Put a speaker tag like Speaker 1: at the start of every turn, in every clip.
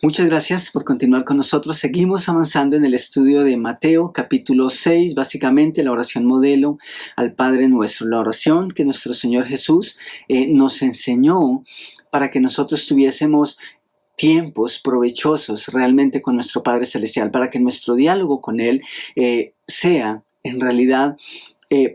Speaker 1: Muchas gracias por continuar con nosotros. Seguimos avanzando en el estudio de Mateo capítulo 6, básicamente la oración modelo al Padre Nuestro, la oración que nuestro Señor Jesús nos enseñó para que nosotros tuviésemos tiempos provechosos realmente con nuestro Padre Celestial, para que nuestro diálogo con Él sea en realidad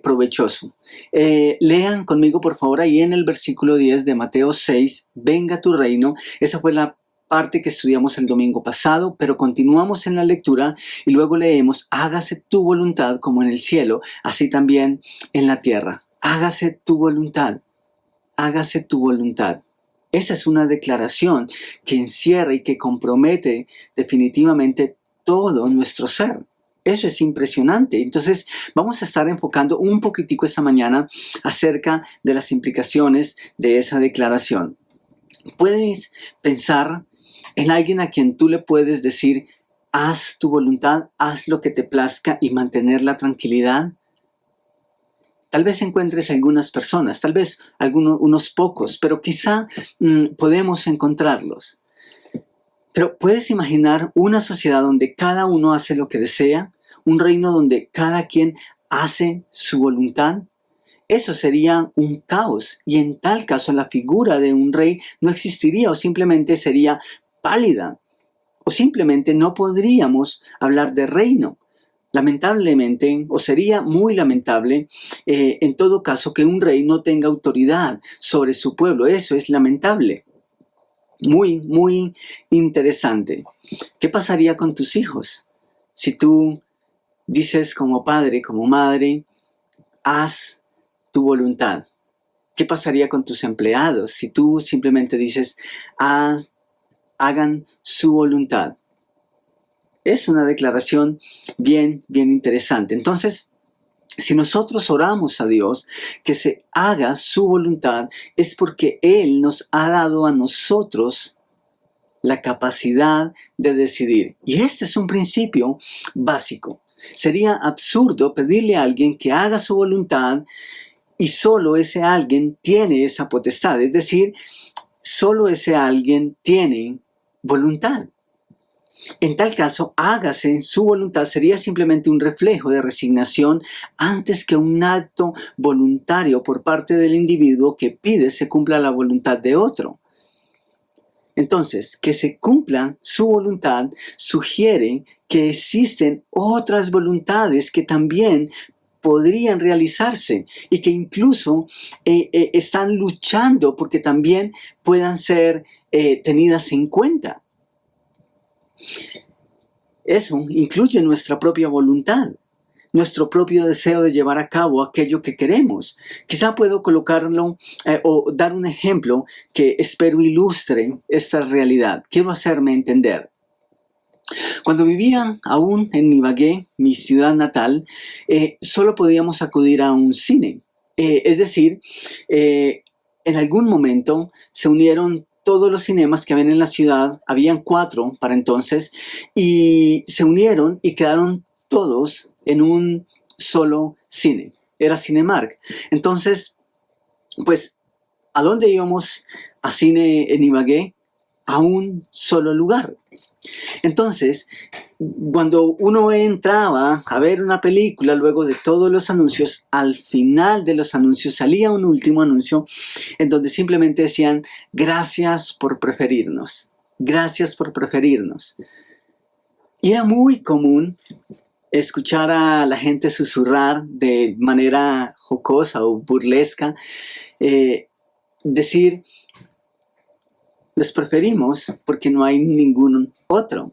Speaker 1: provechoso. Lean conmigo por favor ahí en el versículo 10 de Mateo 6, venga tu reino. Esa fue la parte que estudiamos el domingo pasado, pero continuamos en la lectura y luego leemos, hágase tu voluntad como en el cielo, así también en la tierra. Hágase tu voluntad, hágase tu voluntad. Esa es una declaración que encierra y que compromete definitivamente todo nuestro ser. Eso es impresionante. Entonces vamos a estar enfocando un poquitico esta mañana acerca de las implicaciones de esa declaración. Puedes pensar en alguien a quien tú le puedes decir, haz tu voluntad, haz lo que te plazca y mantener la tranquilidad. Tal vez encuentres algunas personas, tal vez unos pocos, pero quizá podemos encontrarlos. Pero ¿puedes imaginar una sociedad donde cada uno hace lo que desea? Un reino donde cada quien hace su voluntad. Eso sería un caos y en tal caso la figura de un rey no existiría o simplemente sería pálida o simplemente no podríamos hablar de reino. Lamentablemente, o sería muy lamentable, en todo caso, que un rey no tenga autoridad sobre su pueblo. Eso es lamentable. Muy, muy interesante. ¿Qué pasaría con tus hijos? Si tú dices como padre, como madre, haz tu voluntad. ¿Qué pasaría con tus empleados si tú simplemente dices, hagan su voluntad? Es una declaración bien interesante. Entonces, si nosotros oramos a Dios que se haga su voluntad, es porque Él nos ha dado a nosotros la capacidad de decidir. Y este es un principio básico. Sería absurdo pedirle a alguien que haga su voluntad y solo ese alguien tiene esa potestad. Es decir, solo ese alguien tiene voluntad. En tal caso, hágase su voluntad sería simplemente un reflejo de resignación antes que un acto voluntario por parte del individuo que pide se cumpla la voluntad de otro. Entonces, que se cumpla su voluntad sugiere que existen otras voluntades que también podrían realizarse y que incluso están luchando porque también puedan ser tenidas en cuenta. Eso incluye nuestra propia voluntad, nuestro propio deseo de llevar a cabo aquello que queremos. Quizá puedo colocarlo o dar un ejemplo que espero ilustre esta realidad. Quiero hacerme entender. Cuando vivía aún en Ibagué, mi ciudad natal, solo podíamos acudir a un cine. Es decir, en algún momento se unieron todos los cinemas que habían en la ciudad, habían 4 para entonces, y se unieron y quedaron todos en un solo cine. Era Cinemark. Entonces, pues, ¿a dónde íbamos a cine en Ibagué? A un solo lugar. Entonces, cuando uno entraba a ver una película, luego de todos los anuncios, al final de los anuncios salía un último anuncio en donde simplemente decían, gracias por preferirnos, gracias por preferirnos. Y era muy común escuchar a la gente susurrar de manera jocosa o burlesca, decir, les preferimos porque no hay ningún otro.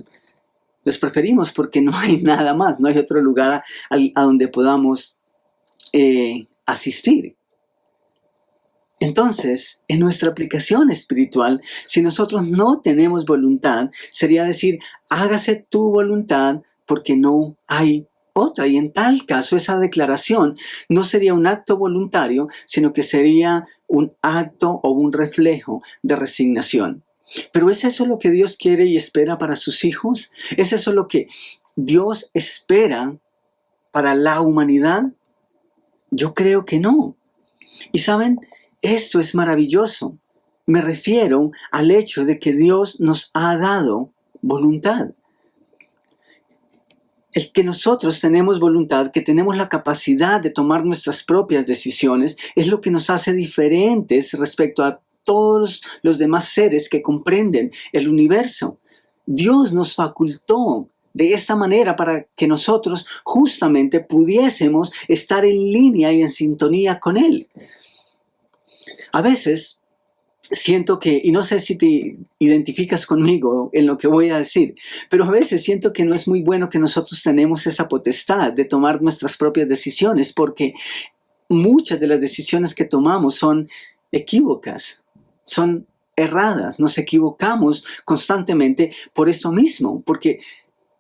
Speaker 1: Les preferimos porque no hay nada más, no hay otro lugar a donde podamos asistir. Entonces, en nuestra aplicación espiritual, si nosotros no tenemos voluntad, sería decir, hágase tu voluntad porque no hay otra. Y en tal caso, esa declaración no sería un acto voluntario, sino que sería un acto o un reflejo de resignación. Pero ¿es eso lo que Dios quiere y espera para sus hijos? ¿Es eso lo que Dios espera para la humanidad? Yo creo que no. Y ¿saben? Esto es maravilloso. Me refiero al hecho de que Dios nos ha dado voluntad. El que nosotros tenemos voluntad, que tenemos la capacidad de tomar nuestras propias decisiones, es lo que nos hace diferentes respecto a todos los demás seres que comprenden el universo. Dios nos facultó de esta manera para que nosotros justamente pudiésemos estar en línea y en sintonía con Él. A veces siento que, y no sé si te identificas conmigo en lo que voy a decir, pero a veces siento que no es muy bueno que nosotros tenemos esa potestad de tomar nuestras propias decisiones, porque muchas de las decisiones que tomamos son equívocas, son erradas, nos equivocamos constantemente por eso mismo, porque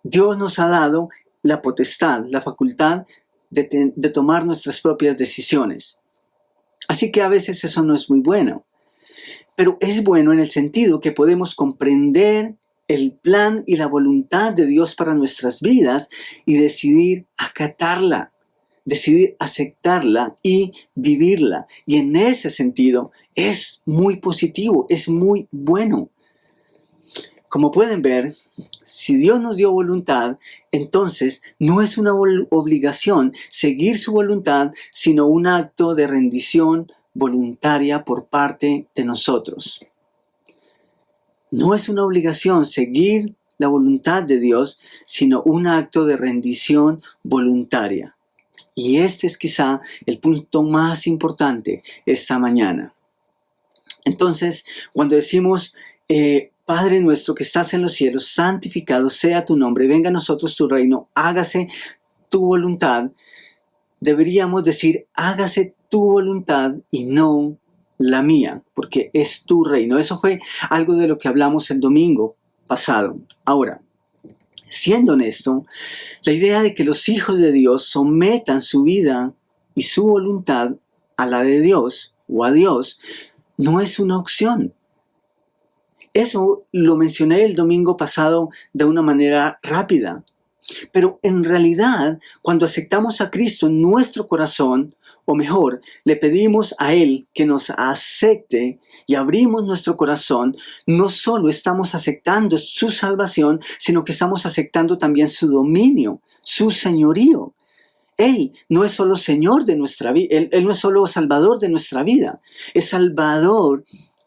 Speaker 1: Dios nos ha dado la potestad, la facultad de tomar nuestras propias decisiones. Así que a veces eso no es muy bueno. Pero es bueno en el sentido que podemos comprender el plan y la voluntad de Dios para nuestras vidas y decidir acatarla, decidir aceptarla y vivirla. Y en ese sentido es muy positivo, es muy bueno. Como pueden ver, si Dios nos dio voluntad, entonces no es una obligación seguir su voluntad, sino un acto de rendición voluntaria por parte de nosotros. No es una obligación seguir la voluntad de Dios, sino un acto de rendición voluntaria. Y este es quizá el punto más importante esta mañana. Entonces, cuando decimos, Padre nuestro que estás en los cielos, santificado sea tu nombre, venga a nosotros tu reino, hágase tu voluntad, deberíamos decir, hágase tu voluntad y no la mía, porque es tu reino. Eso fue algo de lo que hablamos el domingo pasado. Ahora, siendo honesto, la idea de que los hijos de Dios sometan su vida y su voluntad a la de Dios o a Dios no es una opción. Eso lo mencioné el domingo pasado de una manera rápida. Pero en realidad, cuando aceptamos a Cristo en nuestro corazón, o mejor, le pedimos a Él que nos acepte y abrimos nuestro corazón, no solo estamos aceptando su salvación, sino que estamos aceptando también su dominio, su señorío. Él no es solo Señor de nuestra vida, Él no es solo Salvador de nuestra vida, es Salvador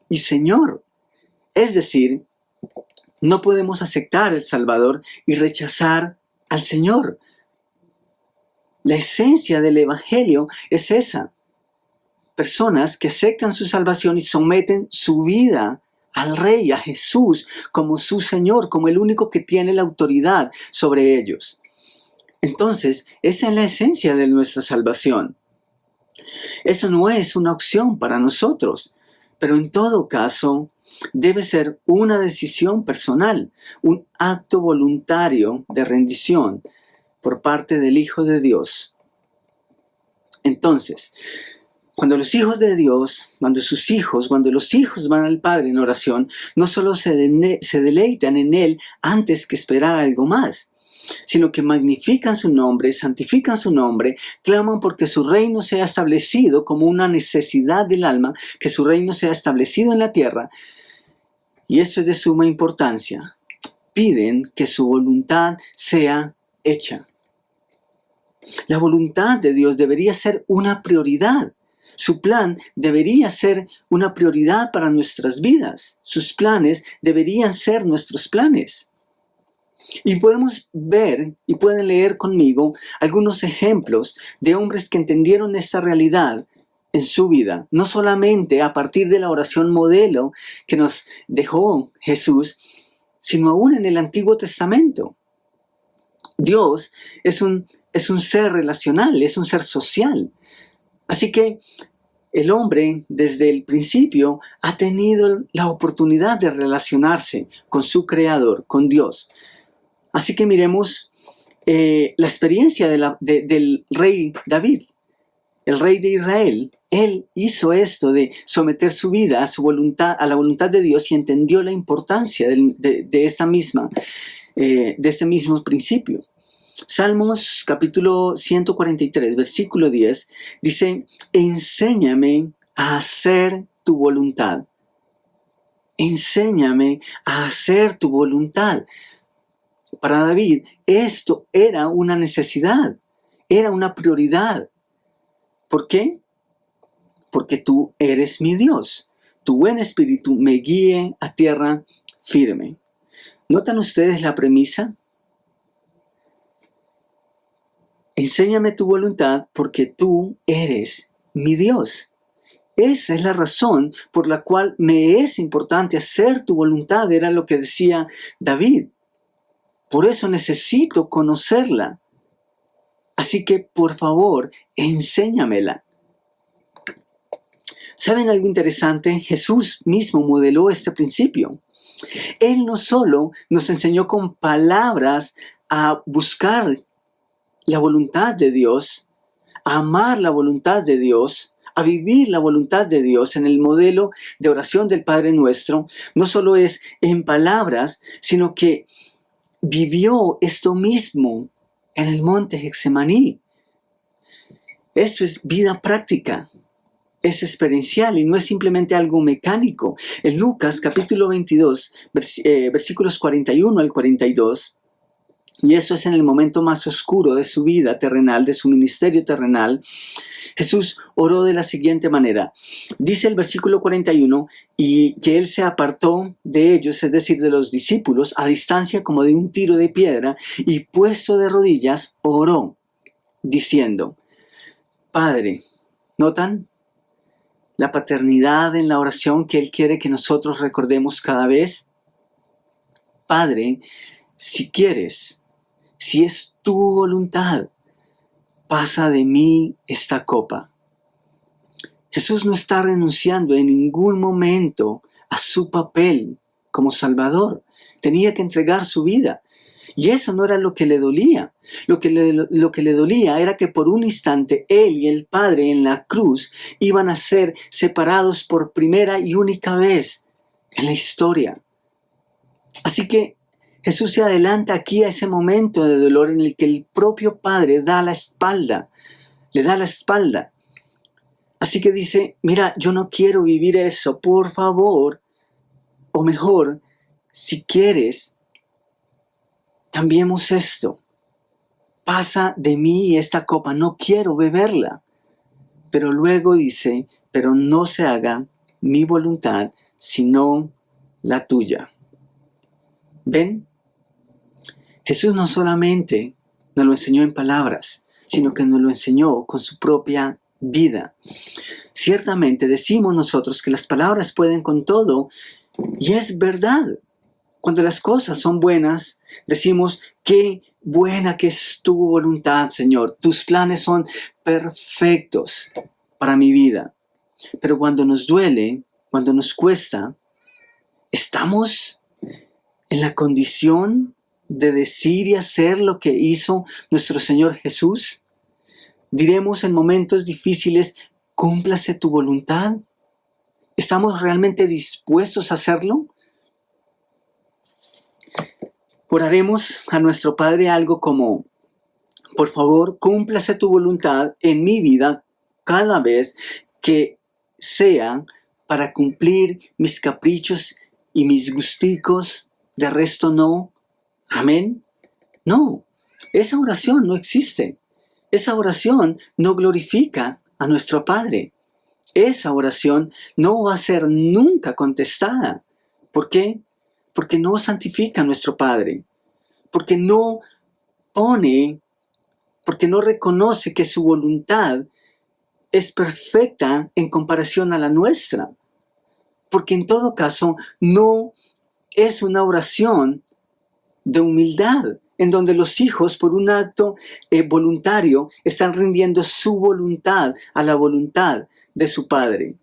Speaker 1: y Señor. Es decir, no podemos aceptar el Salvador y rechazar al Señor. La esencia del Evangelio es esa. Personas que aceptan su salvación y someten su vida al Rey, a Jesús, como su Señor, como el único que tiene la autoridad sobre ellos. Entonces, esa es la esencia de nuestra salvación. Eso no es una opción para nosotros, pero en todo caso, debe ser una decisión personal, un acto voluntario de rendición por parte del Hijo de Dios. Entonces, cuando los hijos de Dios, cuando los hijos van al Padre en oración, no solo se deleitan en Él antes que esperar algo más, sino que magnifican su nombre, santifican su nombre, claman porque su reino sea establecido como una necesidad del alma, que su reino sea establecido en la tierra. Y esto es de suma importancia. Piden que su voluntad sea hecha. La voluntad de Dios debería ser una prioridad. Su plan debería ser una prioridad para nuestras vidas. Sus planes deberían ser nuestros planes. Y podemos ver y pueden leer conmigo algunos ejemplos de hombres que entendieron esta realidad en su vida, no solamente a partir de la oración modelo que nos dejó Jesús, sino aún en el Antiguo Testamento. Dios es un ser relacional, es un ser social. Así que el hombre desde el principio ha tenido la oportunidad de relacionarse con su Creador, con Dios. Así que miremos la experiencia del rey David, el rey de Israel. Él hizo esto de someter su vida a su voluntad, a la voluntad de Dios, y entendió la importancia de este mismo principio. Salmos capítulo 143, versículo 10, dice, enséñame a hacer tu voluntad. enséñame a hacer tu voluntad. Para David, esto era una necesidad, era una prioridad. ¿Por qué? Porque tú eres mi Dios. Tu buen espíritu me guíe a tierra firme. ¿Notan ustedes la premisa? Enséñame tu voluntad porque tú eres mi Dios. Esa es la razón por la cual me es importante hacer tu voluntad, era lo que decía David. Por eso necesito conocerla. Así que, por favor, enséñamela. ¿Saben algo interesante? Jesús mismo modeló este principio. Él no solo nos enseñó con palabras a buscar la voluntad de Dios, a amar la voluntad de Dios, a vivir la voluntad de Dios en el modelo de oración del Padre Nuestro. No solo es en palabras, sino que vivió esto mismo en el monte Getsemaní. Esto es vida práctica, es experiencial y no es simplemente algo mecánico. En Lucas capítulo 22, versículos 41 al 42, y eso es en el momento más oscuro de su vida terrenal, de su ministerio terrenal, Jesús oró de la siguiente manera. Dice el versículo 41, y que él se apartó de ellos, es decir, de los discípulos, a distancia como de un tiro de piedra, y puesto de rodillas, oró, diciendo, Padre, ¿notan la paternidad en la oración que él quiere que nosotros recordemos cada vez? Padre, si quieres, si es tu voluntad, pasa de mí esta copa. Jesús no está renunciando en ningún momento a su papel como Salvador. Tenía que entregar su vida. Y eso no era lo que le dolía. Lo que le dolía era que por un instante él y el Padre en la cruz iban a ser separados por primera y única vez en la historia. Así que Jesús se adelanta aquí a ese momento de dolor en el que el propio Padre da la espalda, le da la espalda. Así que dice, mira, yo no quiero vivir eso, por favor, o mejor, si quieres, cambiemos esto. Pasa de mí esta copa, no quiero beberla. Pero luego dice, pero no se haga mi voluntad, sino la tuya. ¿Ven? Jesús no solamente nos lo enseñó en palabras, sino que nos lo enseñó con su propia vida. Ciertamente decimos nosotros que las palabras pueden con todo, y es verdad. Cuando las cosas son buenas, decimos, qué buena que es tu voluntad, Señor. Tus planes son perfectos para mi vida. Pero cuando nos duele, cuando nos cuesta, ¿estamos en la condición de decir y hacer lo que hizo nuestro Señor Jesús? Diremos en momentos difíciles, cúmplase tu voluntad. ¿Estamos realmente dispuestos a hacerlo? Oraremos a nuestro Padre algo como, por favor, cúmplase tu voluntad en mi vida cada vez que sea para cumplir mis caprichos y mis gusticos, de resto no. Amén. No, esa oración no existe. Esa oración no glorifica a nuestro Padre. Esa oración no va a ser nunca contestada. ¿Por qué? Porque no santifica a nuestro Padre. Porque no reconoce que su voluntad es perfecta en comparación a la nuestra. Porque en todo caso no es una oración de humildad, en donde los hijos, por un acto voluntario, están rindiendo su voluntad a la voluntad de su Padre.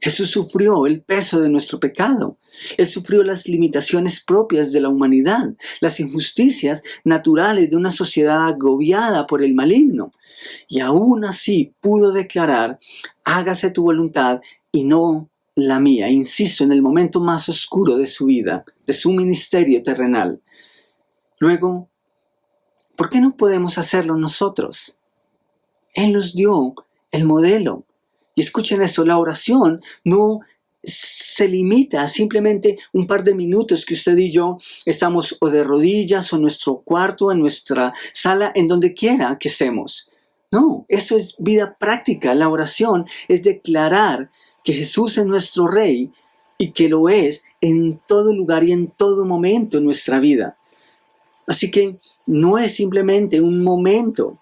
Speaker 1: Jesús sufrió el peso de nuestro pecado. Él sufrió las limitaciones propias de la humanidad, las injusticias naturales de una sociedad agobiada por el maligno. Y aún así pudo declarar, hágase tu voluntad y no la mía. Insisto, en el momento más oscuro de su vida, de su ministerio terrenal. Luego, ¿por qué no podemos hacerlo nosotros? Él nos dio el modelo. Y escuchen eso, la oración no se limita a simplemente un par de minutos que usted y yo estamos o de rodillas o en nuestro cuarto, en nuestra sala, en donde quiera que estemos. No, eso es vida práctica. La oración es declarar que Jesús es nuestro Rey y que lo es en todo lugar y en todo momento en nuestra vida. Así que no es simplemente un momento,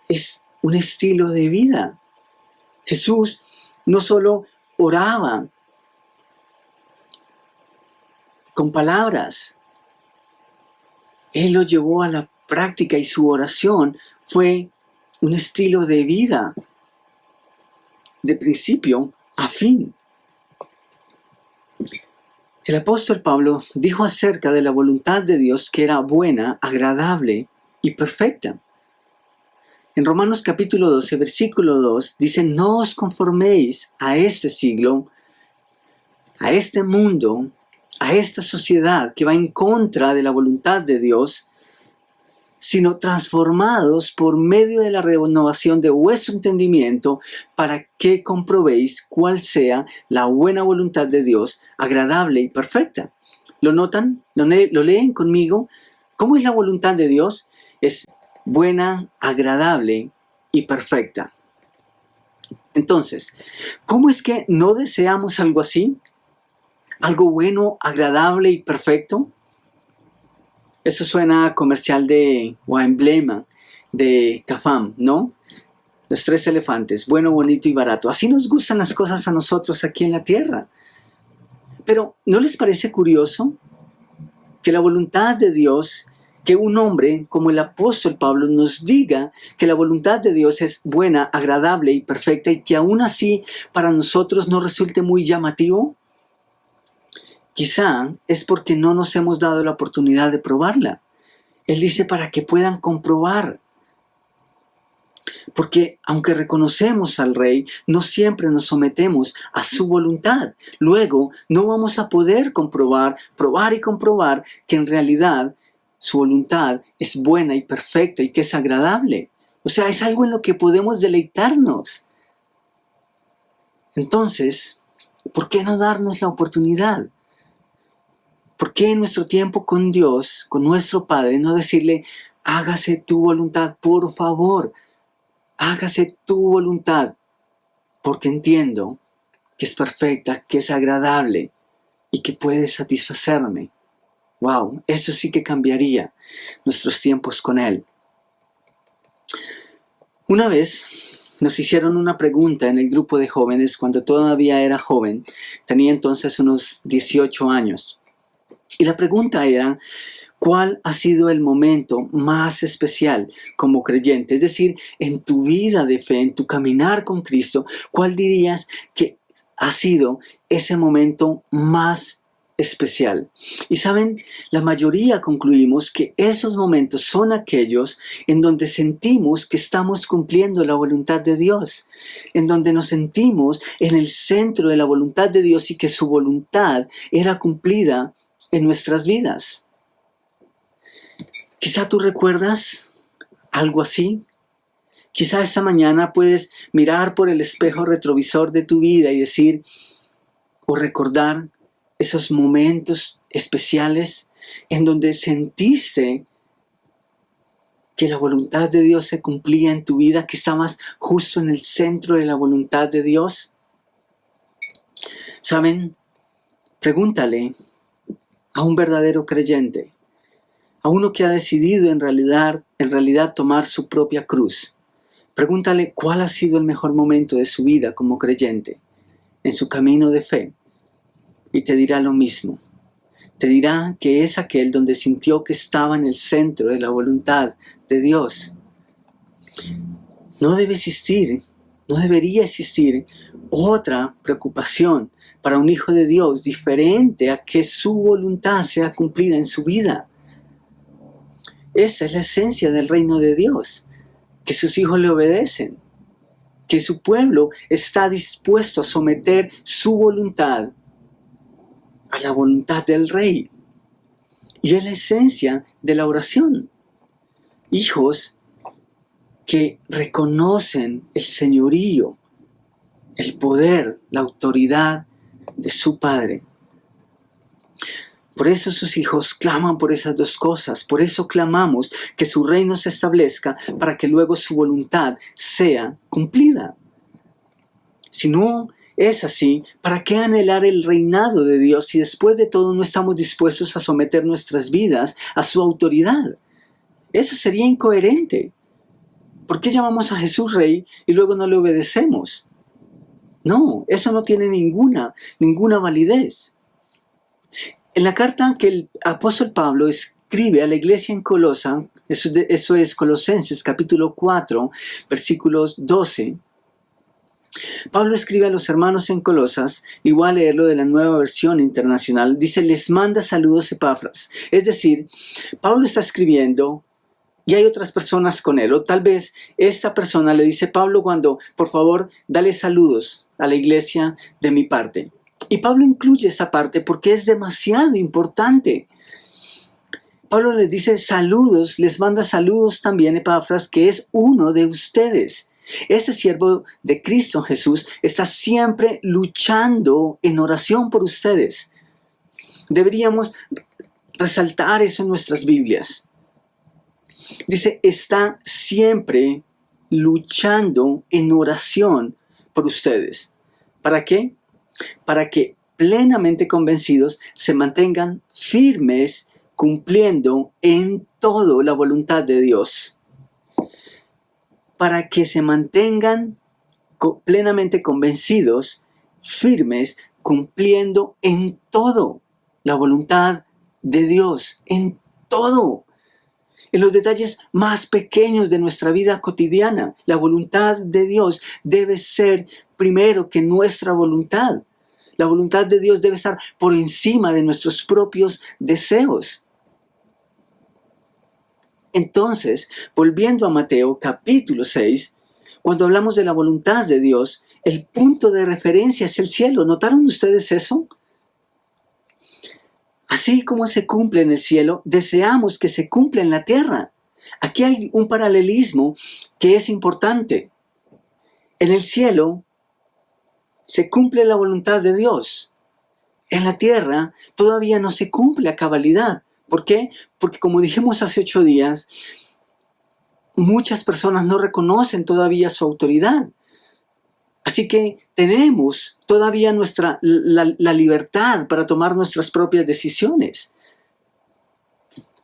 Speaker 1: es un estilo de vida. Jesús no solo oraba con palabras, Él lo llevó a la práctica y su oración fue un estilo de vida, de principio a fin. El apóstol Pablo dijo acerca de la voluntad de Dios que era buena, agradable y perfecta. En Romanos capítulo 12, versículo 2, dice: no os conforméis a este siglo, a este mundo, a esta sociedad que va en contra de la voluntad de Dios, sino transformados por medio de la renovación de vuestro entendimiento, para que comprobéis cuál sea la buena voluntad de Dios, agradable y perfecta. ¿Lo notan? ¿Lo leen conmigo? ¿Cómo es la voluntad de Dios? Es buena, agradable y perfecta. Entonces, ¿cómo es que no deseamos algo así? ¿Algo bueno, agradable y perfecto? Eso suena a comercial o a emblema de CAFAM, ¿no? Los 3 elefantes, bueno, bonito y barato. Así nos gustan las cosas a nosotros aquí en la tierra. Pero, ¿no les parece curioso que la voluntad de Dios, que un hombre como el apóstol Pablo nos diga que la voluntad de Dios es buena, agradable y perfecta, y que aún así para nosotros no resulte muy llamativo? Quizá es porque no nos hemos dado la oportunidad de probarla. Él dice para que puedan comprobar. Porque aunque reconocemos al Rey, no siempre nos sometemos a su voluntad. Luego no vamos a poder probar y comprobar que en realidad su voluntad es buena y perfecta y que es agradable. O sea, es algo en lo que podemos deleitarnos. Entonces, ¿por qué no darnos la oportunidad? ¿Por qué en nuestro tiempo con Dios, con nuestro Padre, no decirle: hágase tu voluntad, por favor, hágase tu voluntad, porque entiendo que es perfecta, que es agradable y que puede satisfacerme? Wow, eso sí que cambiaría nuestros tiempos con Él. Una vez nos hicieron una pregunta en el grupo de jóvenes cuando todavía era joven, tenía entonces unos 18 años. Y la pregunta era: ¿cuál ha sido el momento más especial como creyente? Es decir, en tu vida de fe, en tu caminar con Cristo, ¿cuál dirías que ha sido ese momento más especial? Y saben, la mayoría concluimos que esos momentos son aquellos en donde sentimos que estamos cumpliendo la voluntad de Dios, en donde nos sentimos en el centro de la voluntad de Dios y que su voluntad era cumplida en nuestras vidas. Quizá tú recuerdas algo así. Quizá esta mañana puedes mirar por el espejo retrovisor de tu vida y decir o recordar esos momentos especiales en donde sentiste que la voluntad de Dios se cumplía en tu vida, que estabas justo en el centro de la voluntad de Dios. ¿Saben? Pregúntale a un verdadero creyente, a uno que ha decidido en realidad tomar su propia cruz. Pregúntale cuál ha sido el mejor momento de su vida como creyente, en su camino de fe, y te dirá lo mismo. Te dirá que es aquel donde sintió que estaba en el centro de la voluntad de Dios. No debería existir otra preocupación para un hijo de Dios diferente a que su voluntad sea cumplida en su vida. Esa es la esencia del reino de Dios, que sus hijos le obedecen, que su pueblo está dispuesto a someter su voluntad a la voluntad del Rey. Y es la esencia de la oración. Hijos que reconocen el señorío, el poder, la autoridad de su Padre. Por eso sus hijos claman por esas dos cosas. Por eso clamamos que su reino se establezca para que luego su voluntad sea cumplida. Si no es así, ¿para qué anhelar el reinado de Dios si después de todo no estamos dispuestos a someter nuestras vidas a su autoridad? Eso sería incoherente. ¿Por qué llamamos a Jesús Rey y luego no le obedecemos? No, eso no tiene ninguna validez. En la carta que el apóstol Pablo escribe a la iglesia en Colosa, eso es Colosenses capítulo 4, versículos 12, Pablo escribe a los hermanos en Colosas, y voy a leerlo de la Nueva Versión Internacional, dice, les manda saludos Epafras. Es decir, Pablo está escribiendo y hay otras personas con él, o tal vez esta persona le dice, Pablo, cuando, por favor, dale saludos a la iglesia de mi parte. Y Pablo incluye esa parte porque es demasiado importante. Pablo les dice saludos, les manda saludos también Epafras, que es uno de ustedes. Este siervo de Cristo Jesús está siempre luchando en oración por ustedes. Deberíamos resaltar eso en nuestras Biblias. Dice, está siempre luchando en oración por ustedes. ¿Para qué? Para que plenamente convencidos se mantengan firmes cumpliendo en todo la voluntad de Dios. Para que se mantengan plenamente convencidos, firmes, cumpliendo en todo la voluntad de Dios, en todo. En los detalles más pequeños de nuestra vida cotidiana, la voluntad de Dios debe ser primero que nuestra voluntad. La voluntad de Dios debe estar por encima de nuestros propios deseos. Entonces, volviendo a Mateo capítulo 6, cuando hablamos de la voluntad de Dios, el punto de referencia es el cielo. ¿Notaron ustedes eso? Así como se cumple en el cielo, deseamos que se cumpla en la tierra. Aquí hay un paralelismo que es importante. En el cielo se cumple la voluntad de Dios. En la tierra todavía no se cumple a cabalidad. ¿Por qué? Porque como dijimos hace 8 días, muchas personas no reconocen todavía su autoridad. Así que tenemos todavía la libertad para tomar nuestras propias decisiones.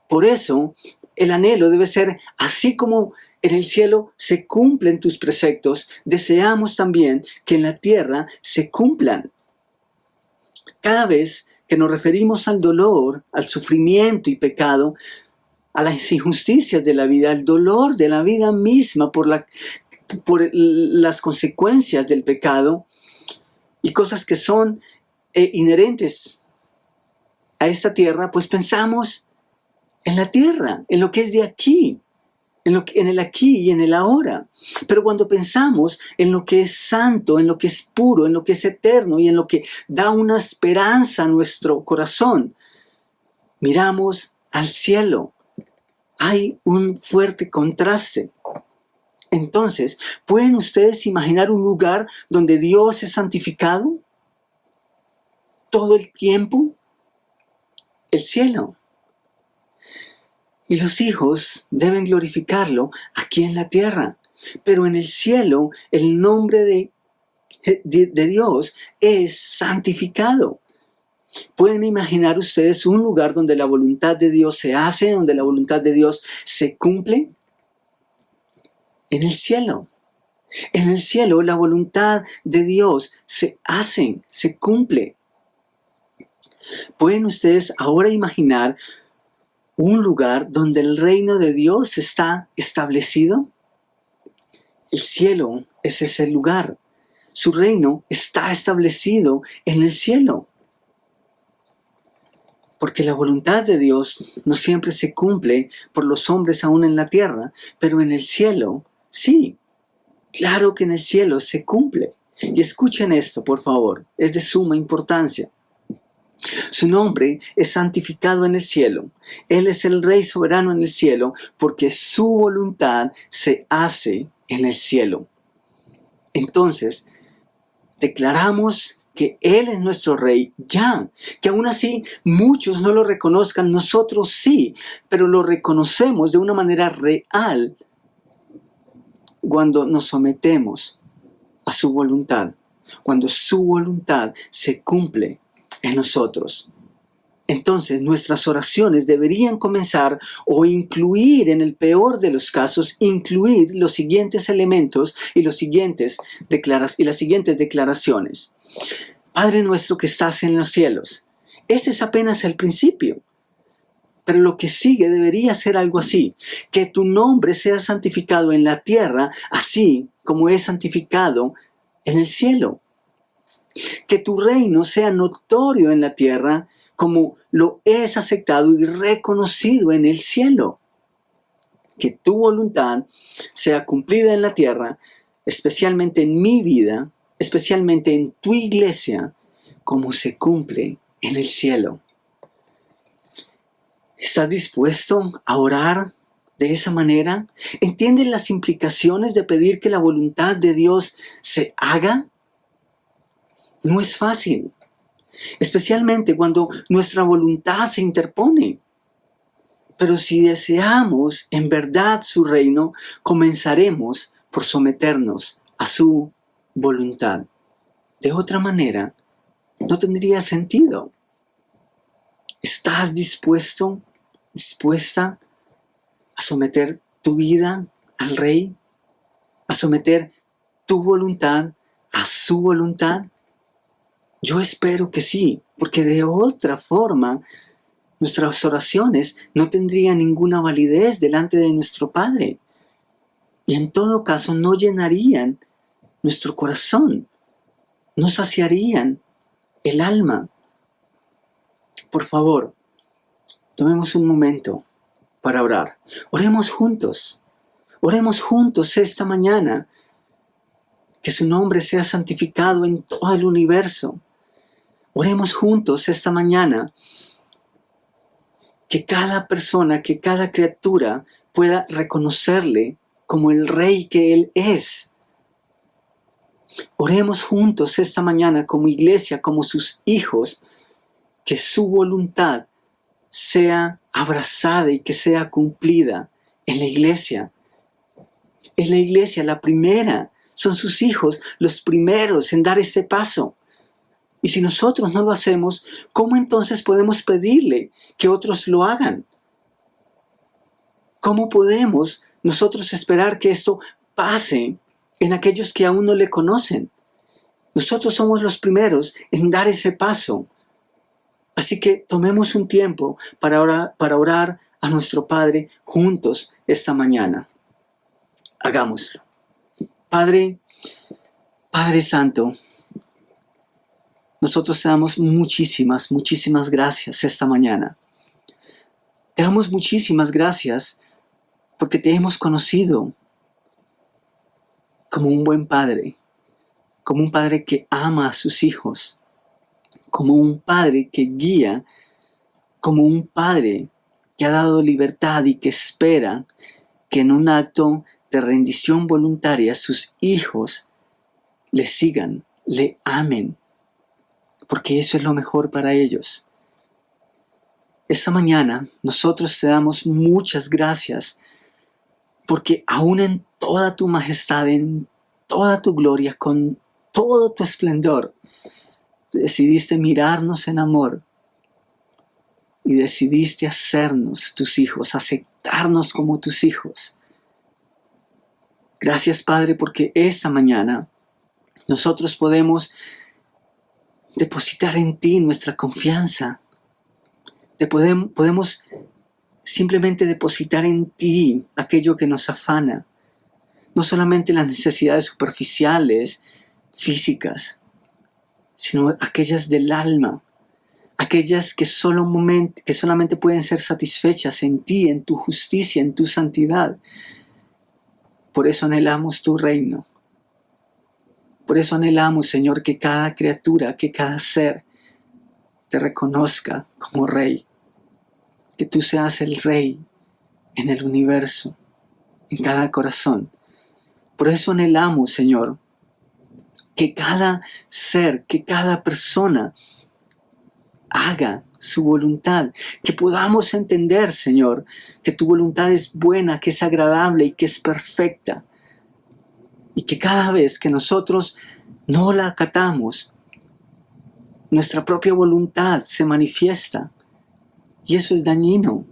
Speaker 1: Por eso, el anhelo debe ser, así como en el cielo se cumplen tus preceptos, deseamos también que en la tierra se cumplan. Cada vez que nos referimos al dolor, al sufrimiento y pecado, a las injusticias de la vida, al dolor de la vida misma por las consecuencias del pecado y cosas que son inherentes a esta tierra, pues pensamos en la tierra, en lo que es de aquí, en el aquí y en el ahora. Pero cuando pensamos en lo que es santo, en lo que es puro, en lo que es eterno y en lo que da una esperanza a nuestro corazón, miramos al cielo. Hay un fuerte contraste. Entonces, ¿pueden ustedes imaginar un lugar donde Dios es santificado todo el tiempo? El cielo. Y los hijos deben glorificarlo aquí en la tierra. Pero en el cielo, el nombre de Dios es santificado. ¿Pueden imaginar ustedes un lugar donde la voluntad de Dios se hace, donde la voluntad de Dios se cumple? En el cielo. En el cielo la voluntad de Dios se hace, se cumple. ¿Pueden ustedes ahora imaginar un lugar donde el reino de Dios está establecido? El cielo es ese lugar. Su reino está establecido en el cielo. Porque la voluntad de Dios no siempre se cumple por los hombres aún en la tierra, pero en el cielo, sí. Claro que en el cielo se cumple. Y escuchen esto, por favor, es de suma importancia. Su nombre es santificado en el cielo. Él es el Rey soberano en el cielo, porque su voluntad se hace en el cielo. Entonces, declaramos que Él es nuestro Rey, ya, que aún así muchos no lo reconozcan, nosotros sí, pero lo reconocemos de una manera real cuando nos sometemos a su voluntad, cuando su voluntad se cumple en nosotros. Entonces nuestras oraciones deberían comenzar o incluir, en el peor de los casos, incluir los siguientes elementos y las siguientes declaraciones. Padre nuestro que estás en los cielos. Este es apenas el principio. Pero lo que sigue debería ser algo así. Que tu nombre sea santificado en la tierra, así como es santificado en el cielo. Que tu reino sea notorio en la tierra, como lo es aceptado y reconocido en el cielo. Que tu voluntad sea cumplida en la tierra, especialmente en mi vida, especialmente en tu iglesia, como se cumple en el cielo. ¿Estás dispuesto a orar de esa manera? ¿Entiendes las implicaciones de pedir que la voluntad de Dios se haga? No es fácil, especialmente cuando nuestra voluntad se interpone. Pero si deseamos en verdad su reino, comenzaremos por someternos a su voluntad. De otra manera, no tendría sentido. ¿Estás dispuesta a someter tu vida al Rey? ¿A someter tu voluntad a su voluntad? Yo espero que sí, porque de otra forma nuestras oraciones no tendrían ninguna validez delante de nuestro Padre. Y en todo caso no llenarían nuestro corazón, no saciarían el alma. Por favor, tomemos un momento para orar. Oremos juntos esta mañana. Que su nombre sea santificado en todo el universo. Oremos juntos esta mañana. Que cada persona, que cada criatura pueda reconocerle como el Rey que Él es. Oremos juntos esta mañana como iglesia, como sus hijos, que su voluntad sea abrazada y que sea cumplida en la iglesia. Es la iglesia la primera, son sus hijos los primeros en dar este paso. Y si nosotros no lo hacemos, ¿cómo entonces podemos pedirle que otros lo hagan? ¿Cómo podemos nosotros esperar que esto pase en aquellos que aún no le conocen? Nosotros somos los primeros en dar ese paso. Así que tomemos un tiempo para orar a nuestro Padre juntos esta mañana. Hagámoslo. Padre Santo, nosotros te damos muchísimas gracias esta mañana. Te damos muchísimas gracias porque te hemos conocido como un buen padre, como un padre que ama a sus hijos, como un padre que guía, como un padre que ha dado libertad y que espera que en un acto de rendición voluntaria sus hijos le sigan, le amen, porque eso es lo mejor para ellos. Esta mañana nosotros te damos muchas gracias porque aún en toda tu majestad, en toda tu gloria, con todo tu esplendor, decidiste mirarnos en amor y decidiste hacernos tus hijos, aceptarnos como tus hijos. Gracias, Padre, porque esta mañana nosotros podemos depositar en ti nuestra confianza. Podemos simplemente depositar en ti aquello que nos afana. No solamente las necesidades superficiales, físicas, sino aquellas del alma, aquellas que solamente pueden ser satisfechas en ti, en tu justicia, en tu santidad. Por eso anhelamos tu reino. Por eso anhelamos, Señor, que cada criatura, que cada ser te reconozca como Rey. Que tú seas el Rey en el universo, en cada corazón. Por eso anhelamos, Señor, que cada ser, que cada persona haga su voluntad, que podamos entender, Señor, que tu voluntad es buena, que es agradable y que es perfecta. Y que cada vez que nosotros no la acatamos, nuestra propia voluntad se manifiesta. Y eso es dañino.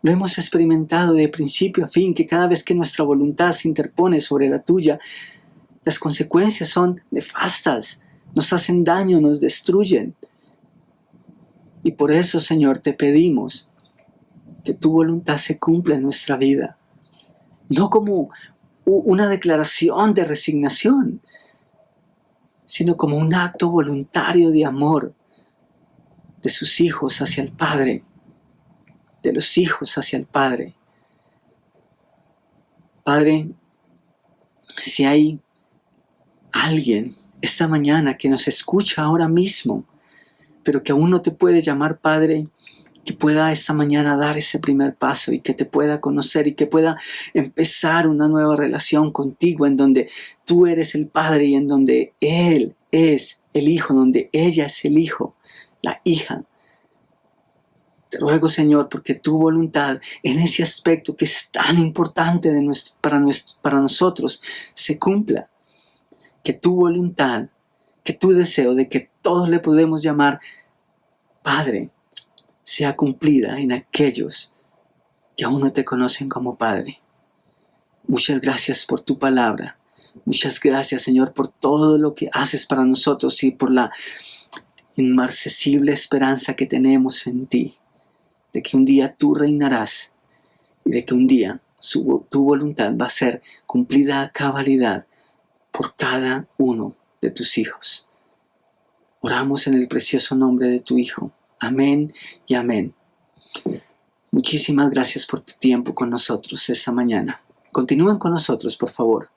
Speaker 1: Lo hemos experimentado de principio a fin, que cada vez que nuestra voluntad se interpone sobre la tuya, las consecuencias son nefastas, nos hacen daño, nos destruyen. Y por eso, Señor, te pedimos que tu voluntad se cumpla en nuestra vida. No como una declaración de resignación, sino como un acto voluntario de amor de sus hijos hacia el Padre, de los hijos hacia el Padre. Padre, si hay alguien esta mañana que nos escucha ahora mismo, pero que aún no te puede llamar Padre, que pueda esta mañana dar ese primer paso y que te pueda conocer y que pueda empezar una nueva relación contigo en donde tú eres el Padre y en donde Él es el Hijo, donde ella es el Hijo, la hija. Te ruego, Señor, porque tu voluntad en ese aspecto que es tan importante para nosotros se cumpla. Que tu voluntad, que tu deseo de que todos le podemos llamar Padre, sea cumplida en aquellos que aún no te conocen como Padre. Muchas gracias por tu palabra. Muchas gracias, Señor, por todo lo que haces para nosotros y por la inmarcesible esperanza que tenemos en ti, de que un día tú reinarás y de que un día tu voluntad va a ser cumplida a cabalidad por cada uno de tus hijos. Oramos en el precioso nombre de tu Hijo. Amén y amén. Muchísimas gracias por tu tiempo con nosotros esta mañana. Continúen con nosotros, por favor.